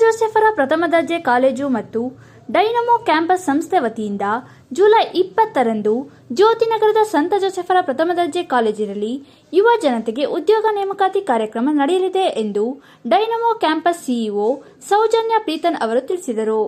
ಜೋಸೆಫರ ಪ್ರಥಮ ದರ್ಜೆ ಕಾಲೇಜು ಮತ್ತು ಡೈನಮೋ ಕ್ಯಾಂಪಸ್ ಸಂಸ್ಥೆ ವತಿಯಿಂದ ಜುಲೈ 20ರಂದು ಜ್ಯೋತಿನಗರದ ಸಂತ ಜೋಸೆಫರ ಪ್ರಥಮ ದರ್ಜೆ ಕಾಲೇಜಿನಲ್ಲಿ ಯುವ ಜನತೆಗೆ ಉದ್ಯೋಗ ನೇಮಕಾತಿ ಕಾರ್ಯಕ್ರಮ ನಡೆಯಲಿದೆ ಎಂದು ಡೈನಮೋ ಕ್ಯಾಂಪಸ್ ಸಿಇಒ ಸೌಜನ್ಯ ಪ್ರೀತನ್ ಅವರು ತಿಳಿಸಿದರು.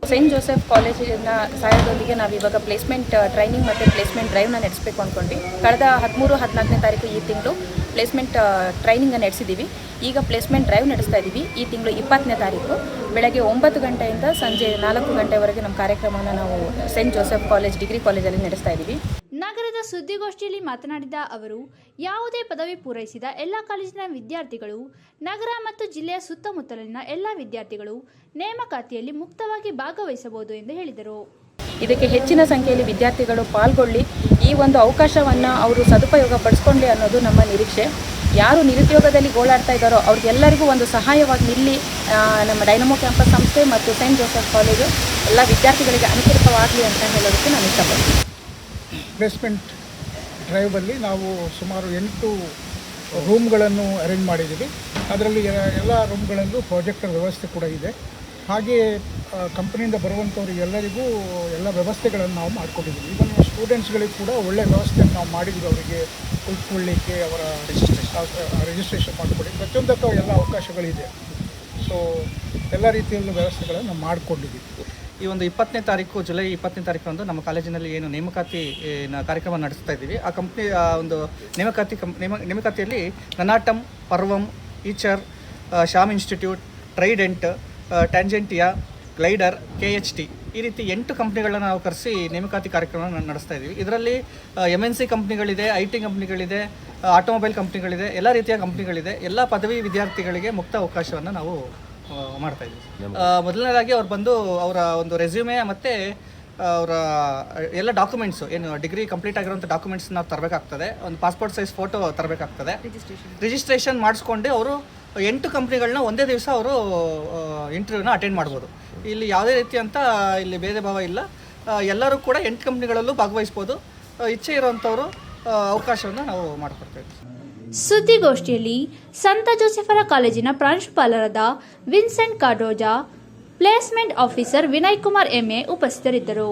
ಸೈಂಟ್ ಜೋಸೆಫ್ ಕಾಲೇಜಿನ ಸಹಾಯದೊಂದಿಗೆ ನಾವು ಇವಾಗ ಪ್ಲೇಸ್ಮೆಂಟ್ ಟ್ರೈನಿಂಗ್ ಮತ್ತು ಪ್ಲೇಸ್ಮೆಂಟ್ ಡ್ರೈವ್ನ ನಡೆಸಬೇಕು ಅಂದ್ಕೊಂಡು ಕಳೆದ 13-14ನೇ ತಾರೀಕು ಈ ತಿಂಗಳು ಪ್ಲೇಸ್ಮೆಂಟ್ ಟ್ರೈನಿಂಗನ್ನು ನಡೆಸಿದ್ದೀವಿ. ಈಗ ಪ್ಲೇಸ್ಮೆಂಟ್ ಡ್ರೈವ್ ನಡೆಸ್ತಾ ಇದ್ದೀವಿ. ಈ ತಿಂಗಳು 20ನೇ ತಾರೀಕು ಬೆಳಗ್ಗೆ 9 ಗಂಟೆಯಿಂದ ಸಂಜೆ 4 ಗಂಟೆವರೆಗೆ ನಮ್ಮ ಕಾರ್ಯಕ್ರಮವನ್ನು ನಾವು ಸೈಂಟ್ ಜೋಸೆಫ್ ಡಿಗ್ರಿ ಕಾಲೇಜಲ್ಲಿ ನಡೆಸ್ತಾ ಇದ್ದೀವಿ. ನಗರದ ಸುದ್ದಿಗೋಷ್ಠಿಯಲ್ಲಿ ಮಾತನಾಡಿದ ಅವರು, ಯಾವುದೇ ಪದವಿ ಪೂರೈಸಿದ ಎಲ್ಲ ಕಾಲೇಜಿನ ವಿದ್ಯಾರ್ಥಿಗಳು, ನಗರ ಮತ್ತು ಜಿಲ್ಲೆಯ ಸುತ್ತಮುತ್ತಲಿನ ಎಲ್ಲ ವಿದ್ಯಾರ್ಥಿಗಳು ನೇಮಕಾತಿಯಲ್ಲಿ ಮುಕ್ತವಾಗಿ ಭಾಗವಹಿಸಬಹುದು ಎಂದು ಹೇಳಿದರು. ಇದಕ್ಕೆ ಹೆಚ್ಚಿನ ಸಂಖ್ಯೆಯಲ್ಲಿ ವಿದ್ಯಾರ್ಥಿಗಳು ಪಾಲ್ಗೊಳ್ಳಿ, ಈ ಒಂದು ಅವಕಾಶವನ್ನು ಅವರು ಸದುಪಯೋಗ ಪಡಿಸ್ಕೊಳ್ಳಿ ಅನ್ನೋದು ನಮ್ಮ ನಿರೀಕ್ಷೆ. ಯಾರು ನಿರುದ್ಯೋಗದಲ್ಲಿ ಗೋಳಾಡ್ತಾ ಇದ್ದಾರೋ ಅವ್ರಿಗೆಲ್ಲರಿಗೂ ಒಂದು ಸಹಾಯವಾಗಿ ನಿಲ್ಲಿ ನಮ್ಮ ಡೈನಮೋ ಕ್ಯಾಂಪಸ್ ಸಂಸ್ಥೆ ಮತ್ತು ಸೈಂಟ್ ಜೋಸೆಫ್ ಕಾಲೇಜು ಎಲ್ಲ ವಿದ್ಯಾರ್ಥಿಗಳಿಗೆ ಅನುಕೂಲವಾಗಲಿ ಅಂತ ಹೇಳೋದಕ್ಕೆ ನಾನು ಇಷ್ಟಪಡ್ತೀನಿ. ಪ್ಲೇಸ್ಮೆಂಟ್ ಡ್ರೈವಲ್ಲಿ ನಾವು ಸುಮಾರು 8 ರೂಮ್ಗಳನ್ನು ಅರೇಂಜ್ ಮಾಡಿದ್ದೀವಿ. ಅದರಲ್ಲಿ ಎಲ್ಲ ರೂಮ್ಗಳಲ್ಲೂ ಪ್ರಾಜೆಕ್ಟರ್ ವ್ಯವಸ್ಥೆ ಕೂಡ ಇದೆ. ಹಾಗೆಯೇ ಕಂಪನಿಯಿಂದ ಬರುವಂಥವ್ರಿಗೆಲ್ಲರಿಗೂ ಎಲ್ಲ ವ್ಯವಸ್ಥೆಗಳನ್ನು ನಾವು ಮಾಡಿಕೊಟ್ಟಿದ್ದೀವಿ. ಇವನ್ ಸ್ಟೂಡೆಂಟ್ಸ್ಗಳಿಗೆ ಕೂಡ ಒಳ್ಳೆಯ ವ್ಯವಸ್ಥೆಯನ್ನು ನಾವು ಮಾಡಿದ್ವಿ. ಅವರಿಗೆ ಕುಳಿತುಕೊಳ್ಳಿಕ್ಕೆ ಅವರ ರಿಜಿಸ್ಟ್ರೇಷನ್ ಮಾಡಿಕೊಡಿ, ಪ್ರತಿಯೊಂದಕ್ಕೂ ಎಲ್ಲ ಅವಕಾಶಗಳಿದೆ. ಸೊ ಎಲ್ಲ ರೀತಿಯಲ್ಲೂ ವ್ಯವಸ್ಥೆಗಳನ್ನು ನಾವು ಮಾಡಿಕೊಂಡಿದ್ದೀವಿ. ಈ ಒಂದು 20ನೇ ತಾರೀಕು ಜುಲೈ 20ನೇ ತಾರೀಕು ನಮ್ಮ ಕಾಲೇಜಿನಲ್ಲಿ ಏನು ನೇಮಕಾತಿ ಕಾರ್ಯಕ್ರಮ ನಡೆಸ್ತಾ ಇದ್ದೀವಿ. ಆ ಕಂಪ್ನಿ ಒಂದು ನೇಮಕಾತಿಯಲ್ಲಿ ನನಾಟಮ್, ಪರ್ವಮ್, ಈಚರ್, ಶಾಮ್ institute, Trident, Tangentia, Glider, KHT ಈ ರೀತಿ 8 ಕಂಪ್ನಿಗಳನ್ನ ನಾವು ಕರೆಸಿ ನೇಮಕಾತಿ ಕಾರ್ಯಕ್ರಮ ನಡೆಸ್ತಾ ಇದ್ದೀವಿ. ಇದರಲ್ಲಿ MNC ಕಂಪ್ನಿಗಳಿದೆ, IT ಕಂಪ್ನಿಗಳಿದೆ, ಆಟೋಮೊಬೈಲ್ ಕಂಪ್ನಿಗಳಿದೆ, ಎಲ್ಲ ರೀತಿಯ ಕಂಪ್ನಿಗಳಿದೆ. ಎಲ್ಲ ಪದವಿ ವಿದ್ಯಾರ್ಥಿಗಳಿಗೆ ಮುಕ್ತ ಅವಕಾಶವನ್ನು ನಾವು ಮಾಡ್ತಾ ಇದ್ದೀವಿ. ಮೊದಲನೇದಾಗಿ ಅವ್ರು ಬಂದು ಅವರ ಒಂದು ರೆಸ್ಯೂಮೆ ಮತ್ತು ಅವರ ಎಲ್ಲ ಡಾಕ್ಯುಮೆಂಟ್ಸು ಏನು ಡಿಗ್ರಿ ಕಂಪ್ಲೀಟ್ ಆಗಿರೋಂಥ ಡಾಕ್ಯುಮೆಂಟ್ಸ್ ನಾವು ತರಬೇಕಾಗ್ತದೆ. ಒಂದು ಪಾಸ್ಪೋರ್ಟ್ ಸೈಜ್ ಫೋಟೋ ತರಬೇಕಾಗ್ತದೆ. ರಿಜಿಸ್ಟ್ರೇಷನ್ ಮಾಡಿಸ್ಕೊಂಡು ಅವರು 8 ಕಂಪ್ನಿಗಳನ್ನ ಒಂದೇ ದಿವಸ ಅವರು ಇಂಟರ್ವ್ಯೂನ ಅಟೆಂಡ್ ಮಾಡ್ಬೋದು. ಇಲ್ಲಿ ಯಾವುದೇ ರೀತಿ ಅಂತ ಇಲ್ಲಿ ಭೇದ ಭಾವ ಇಲ್ಲ. ಎಲ್ಲರೂ ಕೂಡ 8 ಕಂಪ್ನಿಗಳಲ್ಲೂ ಭಾಗವಹಿಸ್ಬೋದು. ಇಚ್ಛೆ ಇರುವಂಥವರು ಅವಕಾಶವನ್ನು ನಾವು ಮಾಡಿಕೊಡ್ತೇವೆ. ಸುದ್ದಿಗೋಷ್ಠಿಯಲ್ಲಿ ಸಂತ ಜೋಸೆಫರ ಕಾಲೇಜಿನ ಪ್ರಾಂಶುಪಾಲರಾದ Vincent Cardoza, placement officer Vinay Kumar MA ಉಪಸ್ಥಿತರಿದ್ದರು.